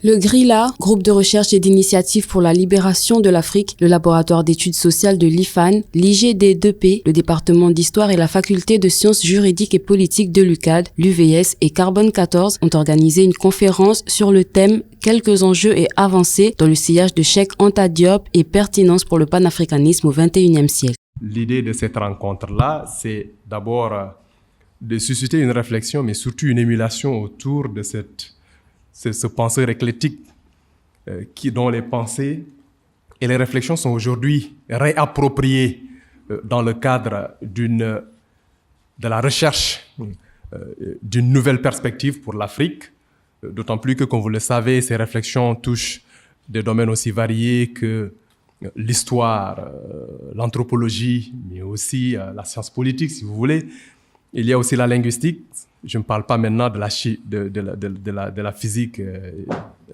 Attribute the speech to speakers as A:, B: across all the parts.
A: Le GRILA, groupe de recherche et d'initiative pour la libération de l'Afrique, le laboratoire d'études sociales de l'IFAN, l'IGD2P, le département d'histoire et la faculté de sciences juridiques et politiques de l'UCAD, l'UVS et Carbone 14 ont organisé une conférence sur le thème « Quelques enjeux et avancées dans le sillage de Cheikh Anta Diop et pertinence pour le panafricanisme au XXIe siècle ».
B: L'idée de cette rencontre-là, c'est d'abord de susciter une réflexion, mais surtout une émulation autour de ce penseur éclectique dont les pensées et les réflexions sont aujourd'hui réappropriées dans le cadre de la recherche d'une nouvelle perspective pour l'Afrique, d'autant plus que, comme vous le savez, ces réflexions touchent des domaines aussi variés que l'histoire, l'anthropologie, mais aussi la science politique, si vous voulez. Il y a aussi la linguistique. Je ne parle pas maintenant de la physique, de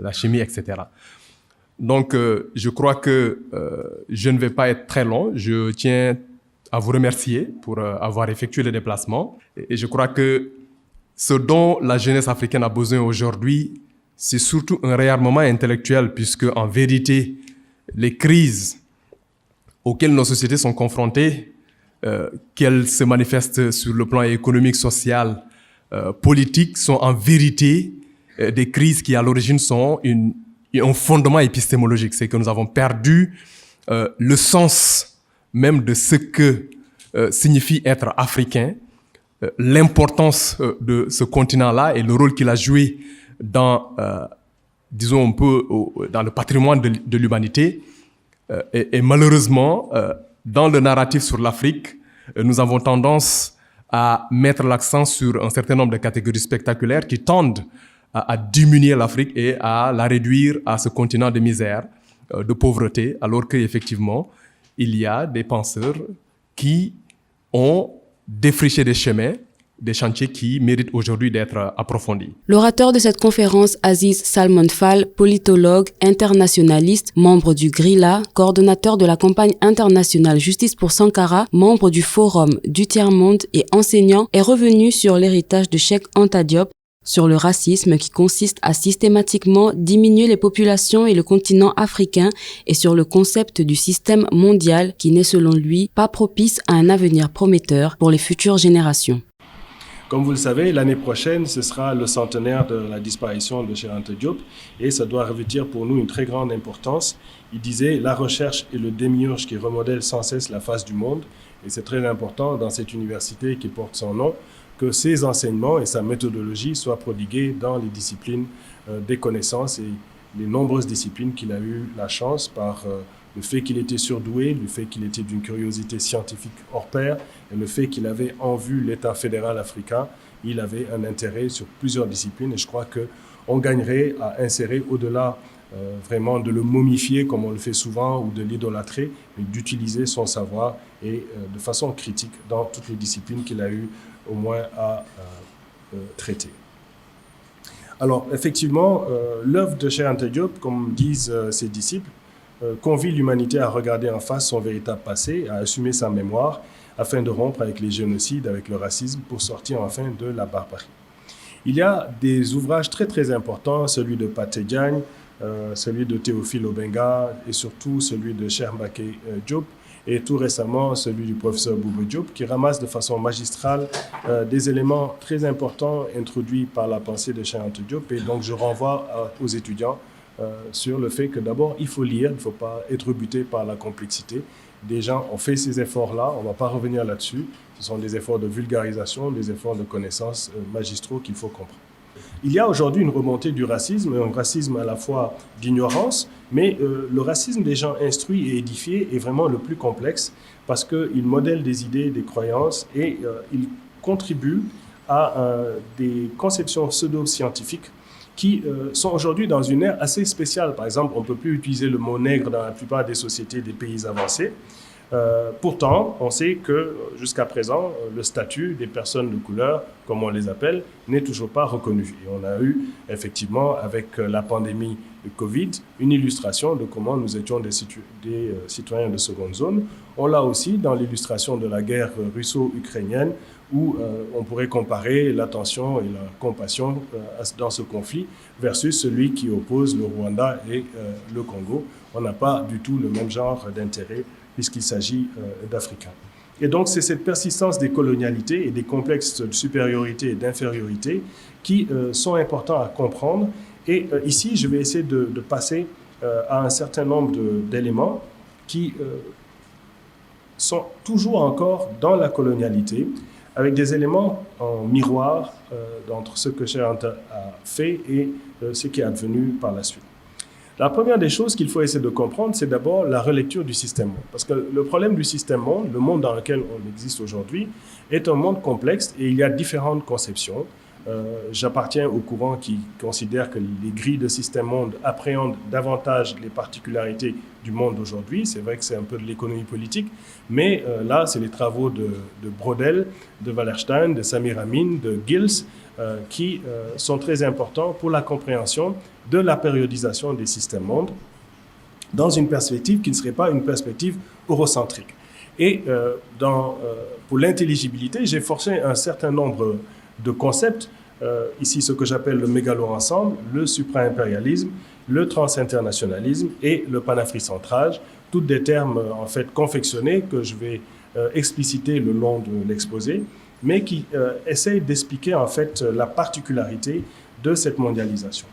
B: la chimie, etc. Donc, je crois que je ne vais pas être très long. Je tiens à vous remercier pour avoir effectué le déplacement. Et je crois que ce dont la jeunesse africaine a besoin aujourd'hui, c'est surtout un réarmement intellectuel, puisque en vérité, les crises auxquelles nos sociétés sont confrontées, qu'elles se manifestent sur le plan économique, social, politique, sont en vérité des crises qui à l'origine sont un fondement épistémologique. C'est que nous avons perdu le sens même de ce que signifie être africain, l'importance de ce continent-là et le rôle qu'il a joué dans, disons un peu, dans le patrimoine de l'humanité. Et malheureusement, dans le narratif sur l'Afrique, nous avons tendance à mettre l'accent sur un certain nombre de catégories spectaculaires qui tendent à diminuer l'Afrique et à la réduire à ce continent de misère, de pauvreté, alors qu'effectivement, il y a des penseurs qui ont défriché des chemins, des chantiers qui méritent aujourd'hui d'être approfondis.
A: L'orateur de cette conférence, Aziz Salmon Fall, politologue, internationaliste, membre du GRILA, coordonnateur de la campagne internationale Justice pour Sankara, membre du Forum du Tiers-Monde et enseignant, est revenu sur l'héritage de Cheikh Anta Diop, sur le racisme qui consiste à systématiquement diminuer les populations et le continent africain et sur le concept du système mondial qui n'est selon lui pas propice à un avenir prometteur pour les futures générations.
C: Comme vous le savez, l'année prochaine, ce sera le centenaire de la disparition de Cheikh Anta Diop et ça doit revêtir pour nous une très grande importance. Il disait « La recherche est le démiurge qui remodèle sans cesse la face du monde » et c'est très important dans cette université qui porte son nom que ses enseignements et sa méthodologie soient prodigués dans les disciplines des connaissances et les nombreuses disciplines qu'il a eu la chance par le fait qu'il était surdoué, le fait qu'il était d'une curiosité scientifique hors pair et le fait qu'il avait en vue l'État fédéral africain, il avait un intérêt sur plusieurs disciplines et je crois qu'on gagnerait à insérer au-delà vraiment de le momifier comme on le fait souvent ou de l'idolâtrer, mais d'utiliser son savoir et de façon critique dans toutes les disciplines qu'il a eu au moins à traiter. Alors effectivement, l'œuvre de Cheikh Anta Diop, comme disent ses disciples, convie l'humanité à regarder en face son véritable passé, à assumer sa mémoire, afin de rompre avec les génocides, avec le racisme, pour sortir enfin de la barbarie. Il y a des ouvrages très très importants, celui de Pathé Diagne, celui de Théophile Obenga et surtout celui de Cheikh Mbacké Diop et tout récemment celui du professeur Bouba Diop qui ramasse de façon magistrale des éléments très importants introduits par la pensée de Cheikh Anta Diop et donc je renvoie aux étudiants sur le fait que d'abord il faut lire, il ne faut pas être buté par la complexité. Des gens ont fait ces efforts-là, on ne va pas revenir là-dessus. Ce sont des efforts de vulgarisation, des efforts de connaissances magistraux qu'il faut comprendre. Il y a aujourd'hui une remontée du racisme, un racisme à la fois d'ignorance, mais le racisme des gens instruits et édifiés est vraiment le plus complexe parce qu'il modèle des idées, des croyances et il contribue à des conceptions pseudo-scientifiques qui sont aujourd'hui dans une ère assez spéciale. Par exemple, on ne peut plus utiliser le mot nègre dans la plupart des sociétés des pays avancés. Pourtant, on sait que jusqu'à présent, le statut des personnes de couleur, comme on les appelle, n'est toujours pas reconnu. Et on a eu effectivement, avec la pandémie de Covid, une illustration de comment nous étions des citoyens de seconde zone. On l'a aussi dans l'illustration de la guerre russo-ukrainienne, où on pourrait comparer l'attention et la compassion dans ce conflit versus celui qui oppose le Rwanda et le Congo. On n'a pas du tout le même genre d'intérêt puisqu'il s'agit d'Africains. Et donc, c'est cette persistance des colonialités et des complexes de supériorité et d'infériorité qui sont importants à comprendre. Et ici, je vais essayer de passer à un certain nombre d'éléments qui sont toujours encore dans la colonialité, avec des éléments en miroir entre ce que Cheikh Anta a fait et ce qui est advenu par la suite. La première des choses qu'il faut essayer de comprendre, c'est d'abord la relecture du système monde. Parce que le problème du système monde, le monde dans lequel on existe aujourd'hui, est un monde complexe et il y a différentes conceptions. J'appartiens au courant qui considère que les grilles de système monde appréhendent davantage les particularités du monde d'aujourd'hui. C'est vrai que c'est un peu de l'économie politique, mais là, c'est les travaux de Brodel, de Wallerstein, de Samir Amin, de Gills, qui sont très importants pour la compréhension de la périodisation des systèmes mondes dans une perspective qui ne serait pas une perspective eurocentrique. Et pour l'intelligibilité, j'ai forcé un certain nombre de concepts, ici ce que j'appelle le mégalo-ensemble, le supra-impérialisme, le transinternationalisme et le panafricentrage, tous des termes en fait confectionnés que je vais expliciter le long de l'exposé, mais qui essayent d'expliquer en fait la particularité de cette mondialisation.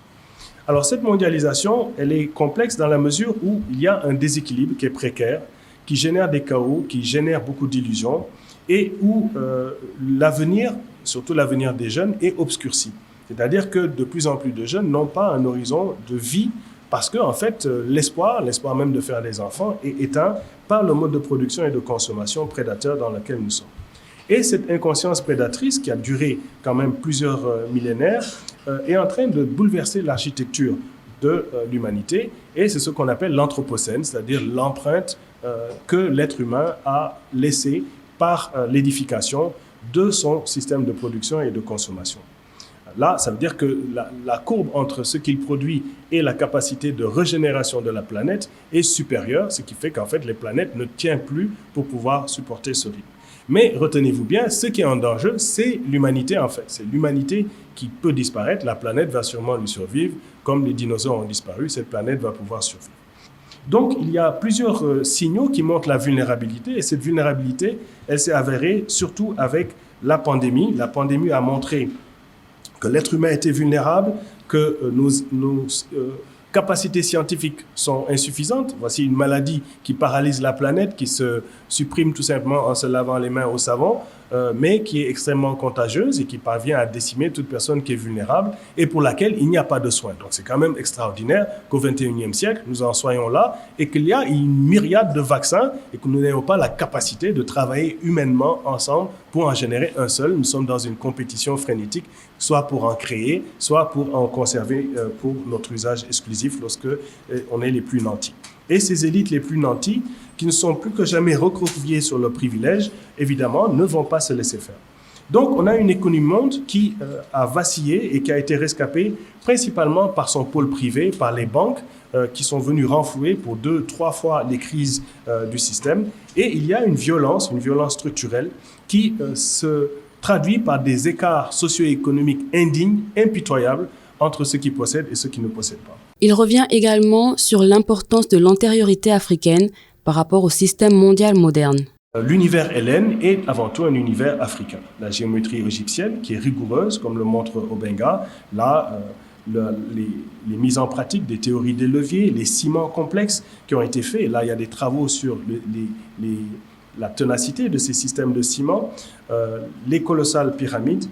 C: Alors cette mondialisation, elle est complexe dans la mesure où il y a un déséquilibre qui est précaire, qui génère des chaos, qui génère beaucoup d'illusions et où l'avenir, surtout l'avenir des jeunes, est obscurci. C'est-à-dire que de plus en plus de jeunes n'ont pas un horizon de vie parce que en fait, l'espoir même de faire des enfants est éteint par le mode de production et de consommation prédateur dans lequel nous sommes. Et cette inconscience prédatrice qui a duré quand même plusieurs millénaires est en train de bouleverser l'architecture de l'humanité et c'est ce qu'on appelle l'anthropocène, c'est-à-dire l'empreinte que l'être humain a laissée par l'édification de son système de production et de consommation. Là, ça veut dire que la courbe entre ce qu'il produit et la capacité de régénération de la planète est supérieure, ce qui fait qu'en fait, les planètes ne tiennent plus pour pouvoir supporter ce rythme. Mais retenez-vous bien, ce qui est en danger, c'est l'humanité en fait. C'est l'humanité qui peut disparaître, la planète va sûrement lui survivre. Comme les dinosaures ont disparu, cette planète va pouvoir survivre. Donc, il y a plusieurs signaux qui montrent la vulnérabilité et cette vulnérabilité, elle s'est avérée surtout avec la pandémie. La pandémie a montré que l'être humain était vulnérable, que nos capacités scientifiques sont insuffisantes. Voici une maladie qui paralyse la planète, qui se supprime tout simplement en se lavant les mains au savon, mais qui est extrêmement contagieuse et qui parvient à décimer toute personne qui est vulnérable et pour laquelle il n'y a pas de soins. Donc c'est quand même extraordinaire qu'au XXIe siècle, nous en soyons là et qu'il y a une myriade de vaccins et que nous n'ayons pas la capacité de travailler humainement ensemble pour en générer un seul. Nous sommes dans une compétition frénétique, soit pour en créer, soit pour en conserver pour notre usage exclusif lorsque on est les plus nantis. Et ces élites les plus nantis, qui ne sont plus que jamais recroquevillées sur leurs privilèges, évidemment, ne vont pas se laisser faire. Donc, on a une économie monde qui a vacillé et qui a été rescapée principalement par son pôle privé, par les banques qui sont venues renflouer pour 2-3 fois les crises du système. Et il y a une violence structurelle qui se traduit par des écarts socio-économiques indignes, impitoyables, entre ceux qui possèdent et ceux qui ne possèdent pas.
A: Il revient également sur l'importance de l'antériorité africaine par rapport au système mondial moderne.
C: L'univers hellène est avant tout un univers africain. La géométrie égyptienne, qui est rigoureuse, comme le montre Obenga, là, les mises en pratique des théories des leviers, les ciments complexes qui ont été faits. Et là, il y a des travaux sur la ténacité de ces systèmes de ciment, les colossales pyramides,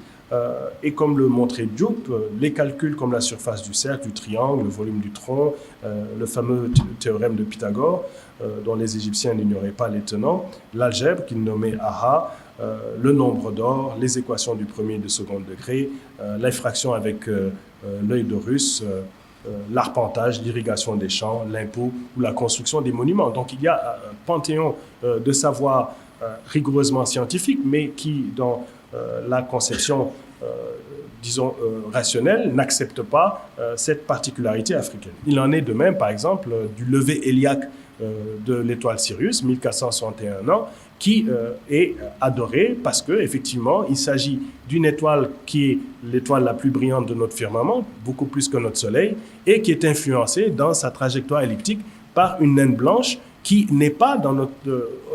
C: et comme le montrait Diop, les calculs comme la surface du cercle, du triangle, le volume du tronc, le fameux théorème de Pythagore, dont les Égyptiens n'ignoraient pas les tenants, l'algèbre qu'ils nommaient Aha, le nombre d'or, les équations du premier et du second degré, l'effraction avec l'œil d'Horus, l'arpentage, l'irrigation des champs, l'impôt ou la construction des monuments. Donc il y a un panthéon de savoir rigoureusement scientifique, mais qui, dans la conception, disons, rationnelle, n'accepte pas cette particularité africaine. Il en est de même, par exemple, du lever héliaque de l'étoile Sirius, 1461 ans, qui est adorée parce que effectivement, il s'agit d'une étoile qui est l'étoile la plus brillante de notre firmament, beaucoup plus que notre Soleil, et qui est influencée dans sa trajectoire elliptique par une naine blanche qui n'est pas dans notre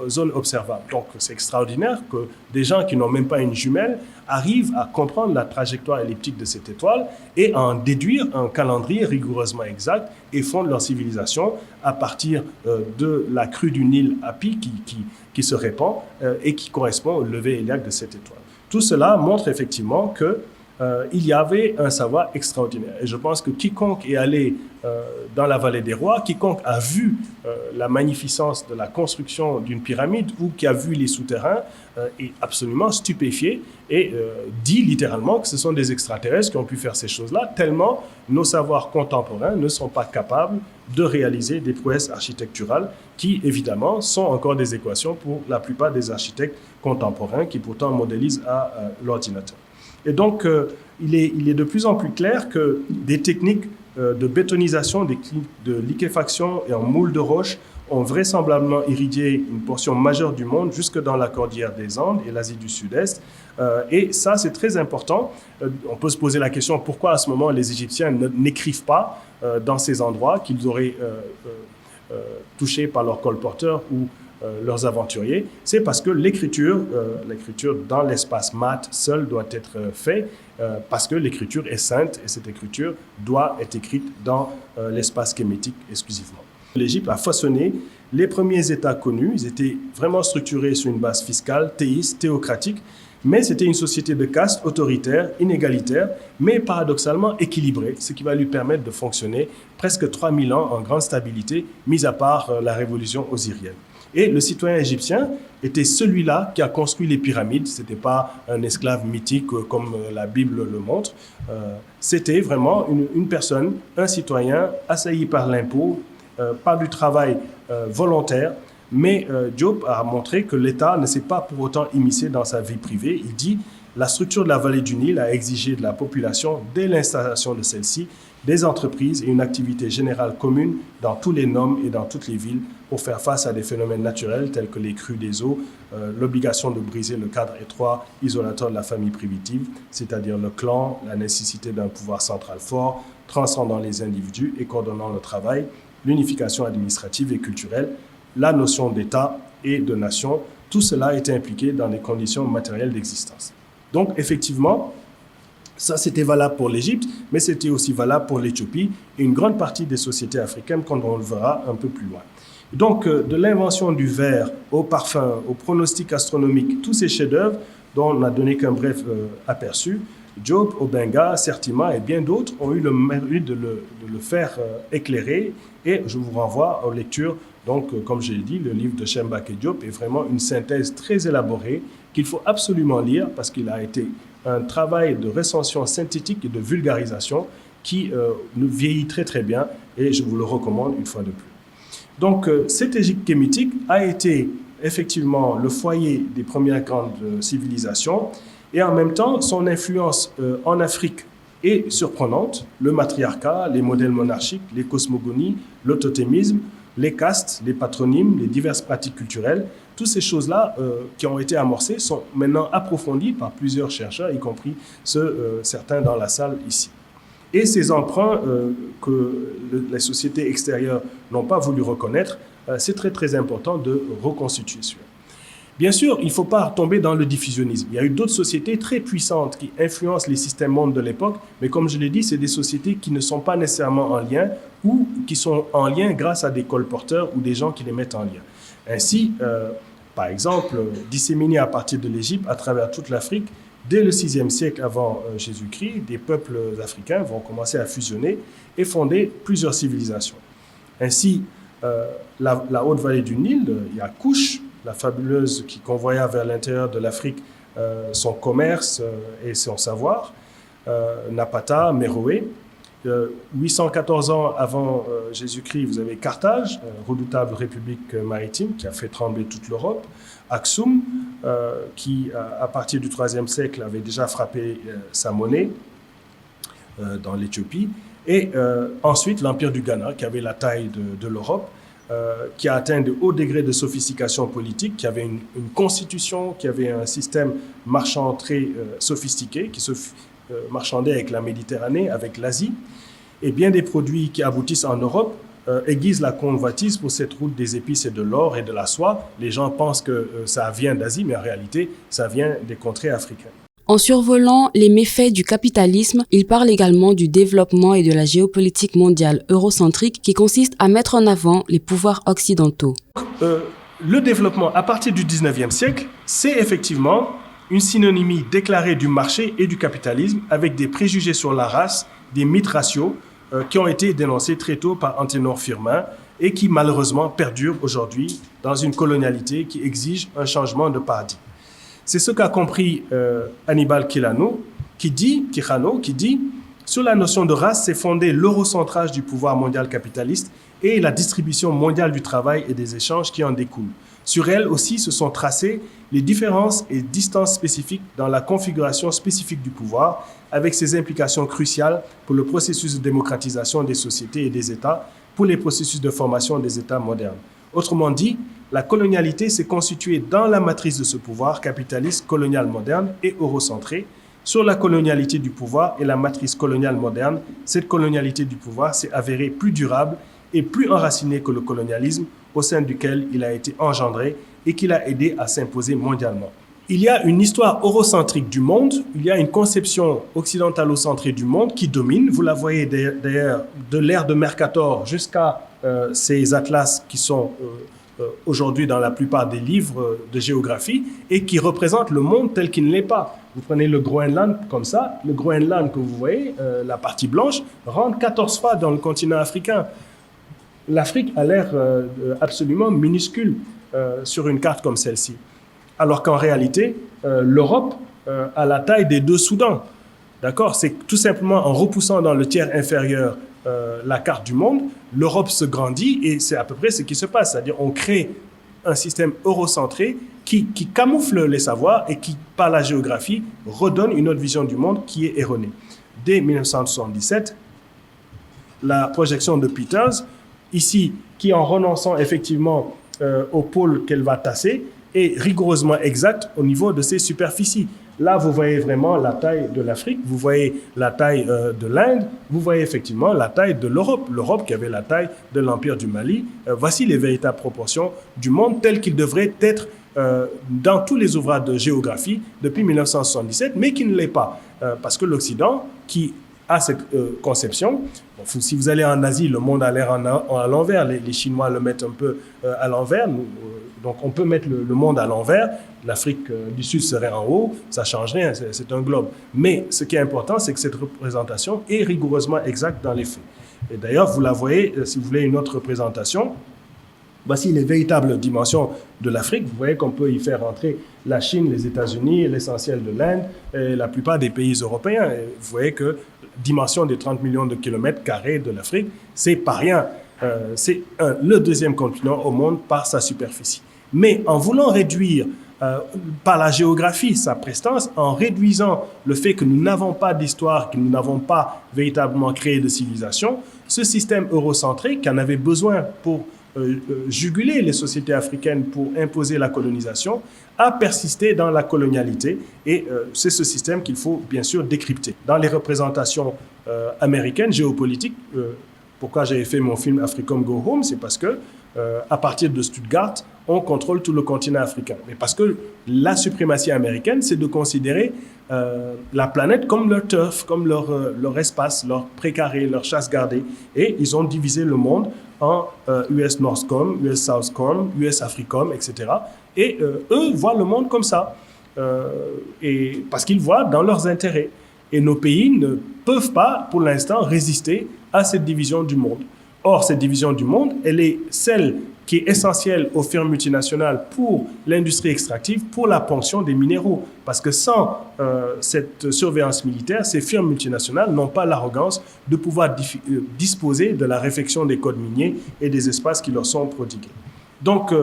C: zone observable. Donc, c'est extraordinaire que des gens qui n'ont même pas une jumelle arrivent à comprendre la trajectoire elliptique de cette étoile et à en déduire un calendrier rigoureusement exact et fondent leur civilisation à partir de la crue du Nil Hapi qui se répand et qui correspond au lever héliaque de cette étoile. Tout cela montre effectivement que il y avait un savoir extraordinaire. Et je pense que quiconque est allé dans la vallée des rois, quiconque a vu la magnificence de la construction d'une pyramide ou qui a vu les souterrains est absolument stupéfié et dit littéralement que ce sont des extraterrestres qui ont pu faire ces choses-là, tellement nos savoirs contemporains ne sont pas capables de réaliser des prouesses architecturales qui, évidemment, sont encore des équations pour la plupart des architectes contemporains qui pourtant modélisent à l'ordinateur. Et donc, il est de plus en plus clair que des techniques de bétonisation, de liquéfaction et en moule de roche ont vraisemblablement irrigué une portion majeure du monde jusque dans la cordillère des Andes et l'Asie du Sud-Est. Et ça, c'est très important. On peut se poser la question pourquoi à ce moment les Égyptiens n'écrivent pas dans ces endroits qu'ils auraient touchés par leurs colporteurs ou leurs aventuriers. C'est parce que l'écriture dans l'espace mat seul doit être faite parce que l'écriture est sainte et cette écriture doit être écrite dans l'espace kémétique exclusivement. L'Égypte a façonné les premiers États connus. Ils étaient vraiment structurés sur une base fiscale, théiste, théocratique, mais c'était une société de caste autoritaire, inégalitaire, mais paradoxalement équilibrée, ce qui va lui permettre de fonctionner presque 3000 ans en grande stabilité, mis à part la révolution osirienne. Et le citoyen égyptien était celui-là qui a construit les pyramides. Ce n'était pas un esclave mythique comme la Bible le montre. C'était vraiment une personne, un citoyen assailli par l'impôt, par du travail volontaire. Mais Diop a montré que l'État ne s'est pas pour autant immiscé dans sa vie privée. Il dit « La structure de la vallée du Nil a exigé de la population, dès l'installation de celle-ci, des entreprises et une activité générale commune dans tous les noms et dans toutes les villes pour faire face à des phénomènes naturels tels que les crues des eaux, l'obligation de briser le cadre étroit isolateur de la famille primitive, c'est-à-dire le clan, la nécessité d'un pouvoir central fort, transcendant les individus et coordonnant le travail, l'unification administrative et culturelle, la notion d'État et de nation, tout cela était impliqué dans des conditions matérielles d'existence. Donc, effectivement, ça, c'était valable pour l'Égypte, mais c'était aussi valable pour l'Éthiopie et une grande partie des sociétés africaines, comme on le verra un peu plus loin. Donc, de l'invention du verre au parfum, au pronostic astronomique, tous ces chefs-d'œuvre dont on n'a donné qu'un bref aperçu, Diop, Obenga, Sertima et bien d'autres ont eu le mérite de le faire éclairer et je vous renvoie aux lectures. Donc, comme je l'ai dit, le livre de Chembake Diop est vraiment une synthèse très élaborée qu'il faut absolument lire parce qu'il a été un travail de recension synthétique et de vulgarisation qui nous vieillit très très bien et je vous le recommande une fois de plus. Donc, cette Égypte kémitique a été effectivement le foyer des premières grandes civilisations et en même temps, son influence en Afrique est surprenante. Le matriarcat, les modèles monarchiques, les cosmogonies, le totémisme, les castes, les patronymes, les diverses pratiques culturelles, toutes ces choses-là qui ont été amorcées sont maintenant approfondies par plusieurs chercheurs, y compris certains dans la salle ici. Et ces emprunts que les sociétés extérieures n'ont pas voulu reconnaître, c'est très très important de reconstituer cela. Bien sûr, il ne faut pas tomber dans le diffusionnisme. Il y a eu d'autres sociétés très puissantes qui influencent les systèmes mondes de l'époque, mais comme je l'ai dit, c'est des sociétés qui ne sont pas nécessairement en lien ou qui sont en lien grâce à des colporteurs ou des gens qui les mettent en lien. Ainsi, par exemple, disséminés à partir de l'Égypte à travers toute l'Afrique, dès le VIe siècle avant Jésus-Christ, des peuples africains vont commencer à fusionner et fonder plusieurs civilisations. Ainsi, la haute vallée du Nil, il y a Kush, la fabuleuse qui convoya vers l'intérieur de l'Afrique son commerce et son savoir, Napata, Méroé. 814 ans avant Jésus-Christ, vous avez Carthage, redoutable république maritime qui a fait trembler toute l'Europe. Aksum, qui à partir du IIIe siècle avait déjà frappé sa monnaie dans l'Éthiopie. Et ensuite l'Empire du Ghana, qui avait la taille de l'Europe. qui a atteint de hauts degrés de sophistication politique, qui avait une constitution, qui avait un système marchand très sophistiqué, qui se marchandait avec la Méditerranée, avec l'Asie, et bien des produits qui aboutissent en Europe aiguisent la convoitise pour cette route des épices et de l'or et de la soie. Les gens pensent que ça vient d'Asie, mais en réalité, ça vient des contrées africaines.
A: En survolant les méfaits du capitalisme, il parle également du développement et de la géopolitique mondiale eurocentrique qui consiste à mettre en avant les pouvoirs occidentaux.
C: Le développement à partir du 19e siècle, c'est effectivement une synonymie déclarée du marché et du capitalisme avec des préjugés sur la race, des mythes raciaux qui ont été dénoncés très tôt par Anténor Firmin et qui malheureusement perdurent aujourd'hui dans une colonialité qui exige un changement de paradigme. C'est ce qu'a compris Hannibal Quijano, qui dit, sur la notion de race, c'est fondé l'eurocentrage du pouvoir mondial capitaliste et la distribution mondiale du travail et des échanges qui en découlent. Sur elle aussi se sont tracées les différences et distances spécifiques dans la configuration spécifique du pouvoir, avec ses implications cruciales pour le processus de démocratisation des sociétés et des États, pour les processus de formation des États modernes. Autrement dit, la colonialité s'est constituée dans la matrice de ce pouvoir capitaliste colonial moderne et eurocentré. Sur la colonialité du pouvoir et la matrice coloniale moderne, cette colonialité du pouvoir s'est avérée plus durable et plus enracinée que le colonialisme au sein duquel il a été engendré et qui l'a aidé à s'imposer mondialement. Il y a une histoire eurocentrique du monde, il y a une conception occidentalo-centrée du monde qui domine. Vous la voyez d'ailleurs de l'ère de Mercator jusqu'à ces atlas qui sont aujourd'hui dans la plupart des livres de géographie et qui représentent le monde tel qu'il ne l'est pas. Vous prenez le Groenland comme ça, le Groenland que vous voyez, la partie blanche, rentre 14 fois dans le continent africain. L'Afrique a l'air absolument minuscule sur une carte comme celle-ci. Alors qu'en réalité, l'Europe a la taille des 2 Soudans. D'accord ? C'est tout simplement en repoussant dans le tiers inférieur la carte du monde, l'Europe se grandit et c'est à peu près ce qui se passe. C'est-à-dire on crée un système eurocentré qui camoufle les savoirs et qui, par la géographie, redonne une autre vision du monde qui est erronée. Dès 1977, la projection de Peters, ici, qui en renonçant effectivement au pôle qu'elle va tasser, est rigoureusement exacte au niveau de ses superficies. Là, vous voyez vraiment la taille de l'Afrique, vous voyez la taille de l'Inde, vous voyez effectivement la taille de l'Europe. L'Europe qui avait la taille de l'Empire du Mali. Voici les véritables proportions du monde tel qu'il devrait être dans tous les ouvrages de géographie depuis 1977, mais qui ne l'est pas. Parce que l'Occident, qui a cette conception, si vous allez en Asie, le monde a l'air à l'envers, les Chinois le mettent un peu à l'envers, donc on peut mettre le monde à l'envers, l'Afrique du Sud serait en haut, ça ne change rien, c'est un globe. Mais ce qui est important, c'est que cette représentation est rigoureusement exacte dans les faits. Et d'ailleurs, vous la voyez, si vous voulez une autre représentation, voici les véritables dimensions de l'Afrique. Vous voyez qu'on peut y faire entrer la Chine, les États-Unis, l'essentiel de l'Inde et la plupart des pays européens. Et vous voyez que dimension des 30 millions de kilomètres carrés de l'Afrique, c'est pas rien. C'est le 2e continent au monde par sa superficie. Mais en voulant réduire par la géographie sa prestance, en réduisant le fait que nous n'avons pas d'histoire, que nous n'avons pas véritablement créé de civilisation, ce système eurocentré qui en avait besoin pour juguler les sociétés africaines pour imposer la colonisation, a persisté dans la colonialité et c'est ce système qu'il faut bien sûr décrypter. Dans les représentations américaines, géopolitiques, pourquoi j'avais fait mon film Africom Go Home, c'est parce que à partir de Stuttgart, on contrôle tout le continent africain. Mais parce que la suprématie américaine, c'est de considérer la planète comme leur turf, comme leur espace, leur précaré, leur chasse gardée. Et ils ont divisé le monde en US Northcom, US Southcom, US Africom, etc. Et eux voient le monde comme ça, et parce qu'ils voient dans leurs intérêts. Et nos pays ne peuvent pas, pour l'instant, résister à cette division du monde. Or, cette division du monde, elle est celle qui est essentielle aux firmes multinationales pour l'industrie extractive, pour la ponction des minéraux. Parce que sans cette surveillance militaire, ces firmes multinationales n'ont pas l'arrogance de pouvoir disposer de la réfection des codes miniers et des espaces qui leur sont prodigués. Donc,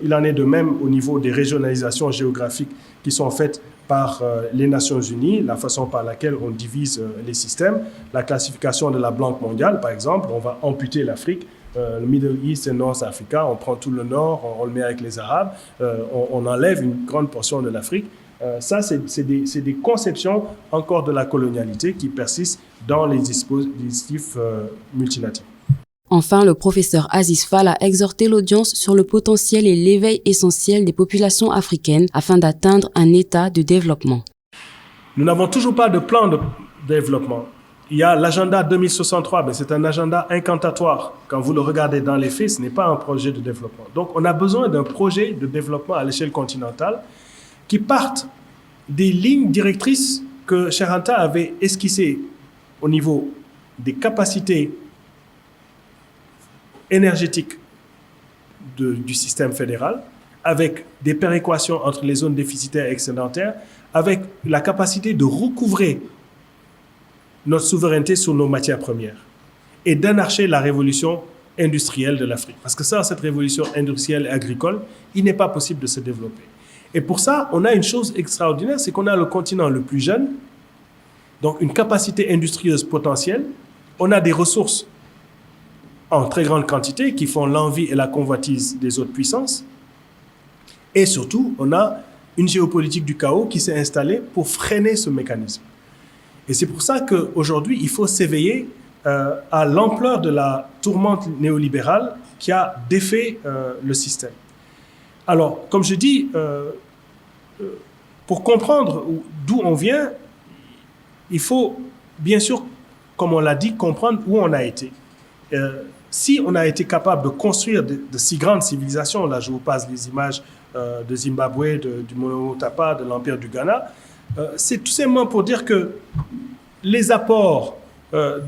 C: il en est de même au niveau des régionalisations géographiques qui sont faites par les Nations Unies, la façon par laquelle on divise les systèmes, la classification de la Banque mondiale, par exemple, on va amputer l'Afrique le Middle East et North Africa, on prend tout le Nord, on le met avec les Arabes, on enlève une grande portion de l'Afrique. Ça, c'est des conceptions encore de la colonialité qui persistent dans les dispositifs multilatéraux.
A: Enfin, le professeur Aziz Fall a exhorté l'audience sur le potentiel et l'éveil essentiel des populations africaines afin d'atteindre un état de développement.
C: Nous n'avons toujours pas de plan de développement. Il y a l'agenda 2063, mais c'est un agenda incantatoire. Quand vous le regardez dans les faits, ce n'est pas un projet de développement. Donc, on a besoin d'un projet de développement à l'échelle continentale qui parte des lignes directrices que Cheikh Anta avait esquissées au niveau des capacités énergétique du système fédéral, avec des péréquations entre les zones déficitaires et excédentaires, avec la capacité de recouvrer notre souveraineté sur nos matières premières et d'anarcher la révolution industrielle de l'Afrique. Parce que sans cette révolution industrielle et agricole, il n'est pas possible de se développer. Et pour ça, on a une chose extraordinaire, c'est qu'on a le continent le plus jeune, donc une capacité industrieuse potentielle, on a des ressources en très grande quantité qui font l'envie et la convoitise des autres puissances. Et surtout, on a une géopolitique du chaos qui s'est installée pour freiner ce mécanisme. Et c'est pour ça qu'aujourd'hui, il faut s'éveiller à l'ampleur de la tourmente néolibérale qui a défait le système. Alors, comme je dis, pour comprendre d'où on vient, il faut, bien sûr, comme on l'a dit, comprendre où on a été. Si on a été capable de construire de si grandes civilisations, là je vous passe les images de Zimbabwe, du Monomotapa, de l'Empire du Ghana, c'est tout simplement pour dire que les apports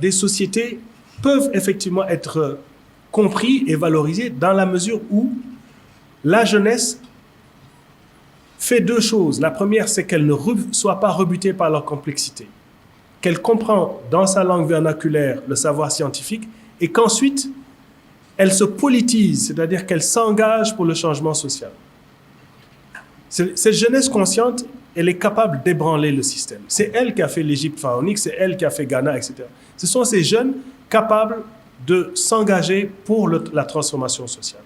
C: des sociétés peuvent effectivement être compris et valorisés dans la mesure où la jeunesse fait deux choses. La première, c'est qu'elle ne soit pas rebutée par leur complexité, qu'elle comprend dans sa langue vernaculaire le savoir scientifique, et qu'ensuite, elle se politise, c'est-à-dire qu'elle s'engage pour le changement social. Cette jeunesse consciente, elle est capable d'ébranler le système. C'est elle qui a fait l'Égypte pharaonique, c'est elle qui a fait Ghana, etc. Ce sont ces jeunes capables de s'engager pour la transformation sociale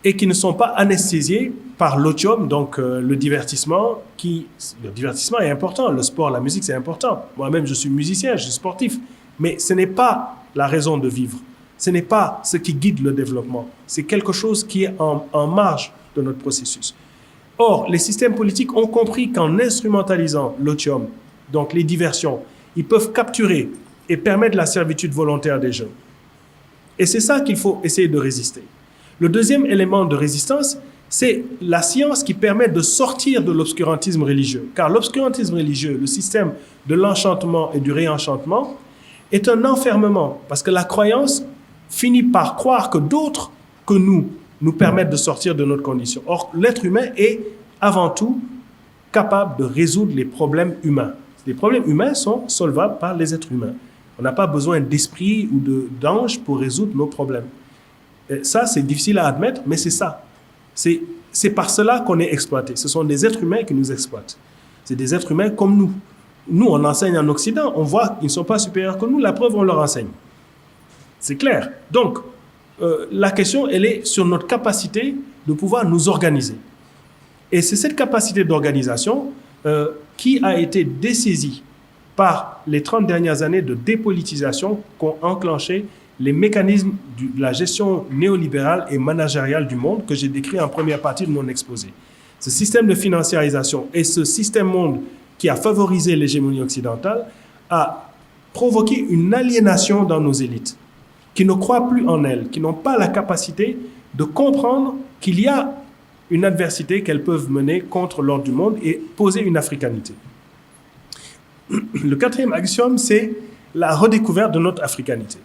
C: et qui ne sont pas anesthésiés par l'otium, donc le divertissement. Le divertissement est important, le sport, la musique, c'est important. Moi-même, je suis musicien, je suis sportif, mais ce n'est pas la raison de vivre. Ce n'est pas ce qui guide le développement. C'est quelque chose qui est en marge de notre processus. Or, les systèmes politiques ont compris qu'en instrumentalisant l'otium, donc les diversions, ils peuvent capturer et permettre la servitude volontaire des jeunes. Et c'est ça qu'il faut essayer de résister. Le deuxième élément de résistance, c'est la science qui permet de sortir de l'obscurantisme religieux. Car l'obscurantisme religieux, le système de l'enchantement et du réenchantement, est un enfermement, parce que la croyance finit par croire que d'autres que nous permettent de sortir de notre condition. Or, l'être humain est avant tout capable de résoudre les problèmes humains. Les problèmes humains sont solvables par les êtres humains. On n'a pas besoin d'esprit ou d'ange pour résoudre nos problèmes. Et ça, c'est difficile à admettre, mais c'est ça. C'est par cela qu'on est exploité. Ce sont des êtres humains qui nous exploitent. C'est des êtres humains comme nous. Nous, on enseigne en Occident, on voit qu'ils ne sont pas supérieurs que nous, la preuve, on leur enseigne. C'est clair. Donc, la question, elle est sur notre capacité de pouvoir nous organiser. Et c'est cette capacité d'organisation qui a été dessaisie par les 30 dernières années de dépolitisation qu'ont enclenché les mécanismes de la gestion néolibérale et managériale du monde que j'ai décrit en première partie de mon exposé. Ce système de financiarisation et ce système monde qui a favorisé l'hégémonie occidentale a provoqué une aliénation dans nos élites, qui ne croient plus en elles, qui n'ont pas la capacité de comprendre qu'il y a une adversité qu'elles peuvent mener contre l'ordre du monde et poser une africanité. Le quatrième axiome, c'est la redécouverte de notre africanité.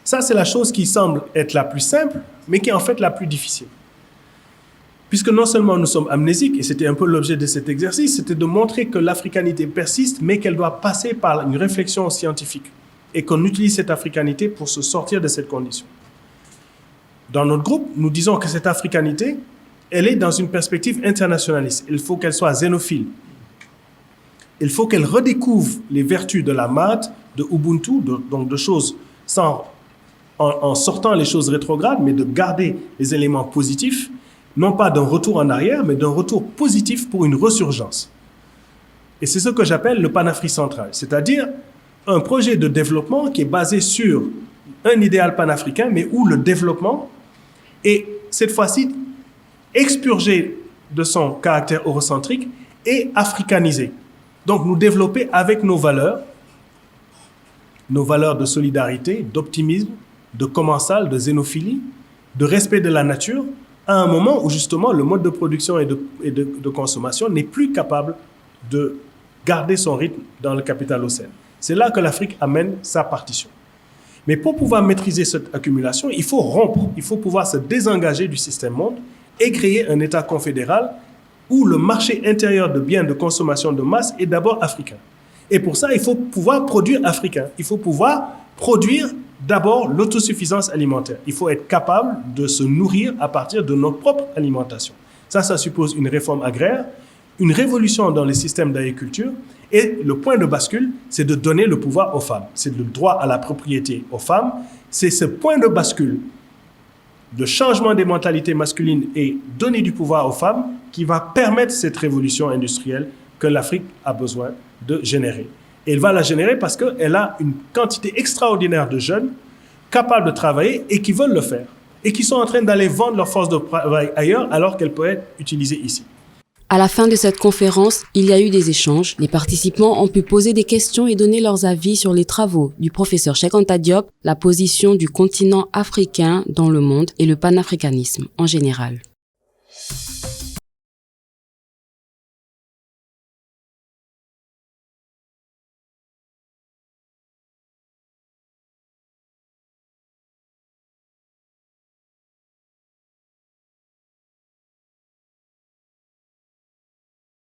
C: Ça, c'est la chose qui semble être la plus simple, mais qui est en fait la plus difficile. Puisque non seulement nous sommes amnésiques, et c'était un peu l'objet de cet exercice, c'était de montrer que l'africanité persiste, mais qu'elle doit passer par une réflexion scientifique, et qu'on utilise cette africanité pour se sortir de cette condition. Dans notre groupe, nous disons que cette africanité, elle est dans une perspective internationaliste. Il faut qu'elle soit xénophile. Il faut qu'elle redécouvre les vertus de la MAD, de Ubuntu, donc de choses sans en sortant les choses rétrogrades, mais de garder les éléments positifs, non pas d'un retour en arrière, mais d'un retour positif pour une resurgence. Et c'est ce que j'appelle le panafrique central, c'est-à-dire un projet de développement qui est basé sur un idéal panafricain, mais où le développement est cette fois-ci expurgé de son caractère eurocentrique et africanisé. Donc nous développer avec nos valeurs de solidarité, d'optimisme, de commensal, de xénophilie, de respect de la nature, à un moment où justement le mode de production et de consommation n'est plus capable de garder son rythme dans le capitalocène. C'est là que l'Afrique amène sa partition. Mais pour pouvoir maîtriser cette accumulation, il faut rompre, il faut pouvoir se désengager du système monde et créer un État confédéral où le marché intérieur de biens de consommation de masse est d'abord africain. Et pour ça, il faut pouvoir produire africain. Il faut pouvoir produire d'abord l'autosuffisance alimentaire. Il faut être capable de se nourrir à partir de notre propre alimentation. Ça suppose une réforme agraire, une révolution dans les systèmes d'agriculture. Et le point de bascule, c'est de donner le pouvoir aux femmes. C'est le droit à la propriété aux femmes. C'est ce point de bascule de changement des mentalités masculines et donner du pouvoir aux femmes qui va permettre cette révolution industrielle que l'Afrique a besoin de générer. Et elle va la générer parce qu'elle a une quantité extraordinaire de jeunes capables de travailler et qui veulent le faire. Et qui sont en train d'aller vendre leur force de travail ailleurs alors qu'elle peut être utilisée ici.
A: À la fin de cette conférence, il y a eu des échanges. Les participants ont pu poser des questions et donner leurs avis sur les travaux du professeur Cheikh Anta Diop, la position du continent africain dans le monde et le panafricanisme en général.